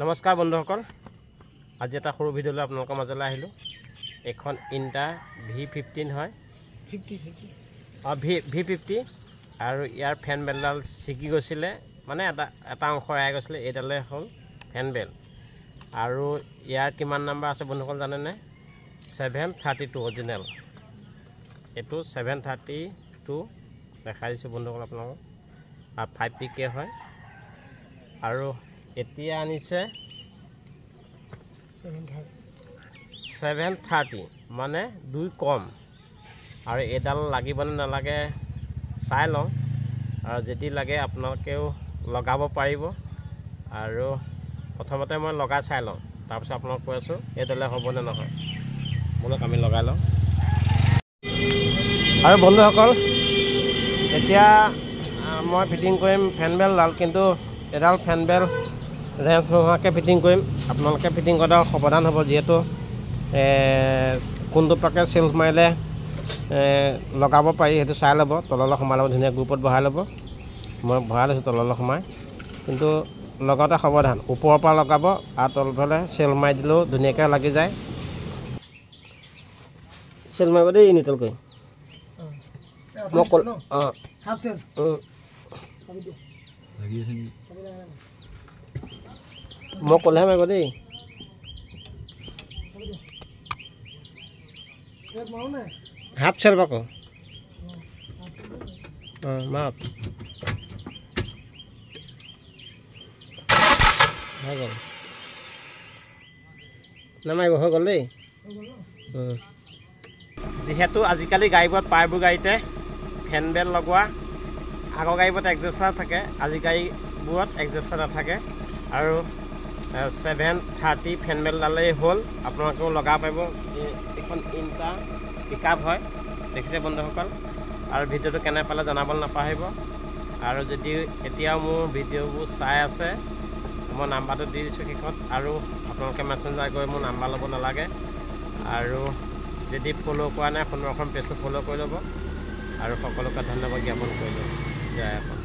নমস্কাৰ বন্ধুসকল, আজি এটা সৰু ভিডিঅ'লৈ আপোনালোকৰ মাজলৈ আহিলোঁ। এখন ইণ্টা V15 হয়, V50 আৰু ইয়াৰ ফেন বেলডাল ছিগি গৈছিলে, মানে এটা অংশ এৰাই গৈছিলে। এইডালে হ'ল ফেন বেল আৰু ইয়াৰ কিমান নাম্বাৰ আছে বন্ধুসকল জানেনে? 732 অৰিজিনেল। এইটো 732 দেখাই দিছোঁ বন্ধুসকল আপোনালোকক, আৰু 5PK হয়। আৰু এতিয়া আনিছে 730, মানে 2 কম। আৰু এইডাল লাগিবনে নালাগে চাই লওঁ, আৰু যদি লাগে আপোনালোকেও লগাব পাৰিব। আৰু প্ৰথমতে মই লগাই চাই লওঁ, তাৰপিছত আপোনাক কৈ আছোঁ এইডালে হ'বনে নহয়। বলক আমি লগাই লওঁ। আৰু বন্ধুসকল, এতিয়া মই ফিটিং কৰিম ফেন বেলডাল, কিন্তু এডাল ফেন বেল ৰেঞ্চ নোহোৱাকৈ ফিটিং কৰিম। আপোনালোকে ফিটিং কৰাটো সাৱধান হ'ব, যিহেতু কোনটো পাকে চেল্ফ মাৰিলে লগাব পাৰি সেইটো চাই ল'ব। তললৈ সোমাই ল'ব, ধুনীয়া গ্ৰুপত বহাই ল'ব। মই ভৰাই লৈছোঁ তললৈ সোমাই, কিন্তু লগতে সাৱধান, ওপৰৰ পৰা লগাব আৰু তলফালে চেল্ফ মাৰি দিলেও ধুনীয়াকৈ লাগি যায়। চেল্ফ মাৰিব দেই নিতল কৰি। মই ক'ল মই ক'লেহে মাৰিব দেই। হাফ চেল্ফ আকৌ মাপ হৈ গ'ল, নামাৰিব, হৈ গ'ল দেই। যিহেতু আজিকালি গাড়ীবোৰত প্ৰায়বোৰ গাড়ীতে ফেন বেল লগোৱা, আগৰ গাড়ীবোৰত এডজাষ্টাৰ থাকে, আজি গাড়ীবোৰত এডজাষ্টাৰ নাথাকে। আৰু 730 ফেন বেলডালেই হ'ল, আপোনালোকেও লগাব পাৰিব। এইখন ইণ্টা পিকআপ হয়, দেখিছে বন্ধুসকল। আৰু ভিডিঅ'টো কেনে পালে জনাবলৈ নাপাহৰিব। আৰু যদি এতিয়াও মোৰ ভিডিঅ'বোৰ চাই আছে, মই নাম্বাৰটো দি দিছোঁ শেষত, আৰু আপোনালোকে মেছেঞ্জাৰ কৰি মোৰ নাম্বাৰ ল'ব নালাগে। আৰু যদি ফ'ল' কৰা নাই, 15খন পেজটো ফ'ল' কৰি ল'ব। আৰু সকলোকে ধন্যবাদ জ্ঞাপন কৰি ল'ব। জয় অসম।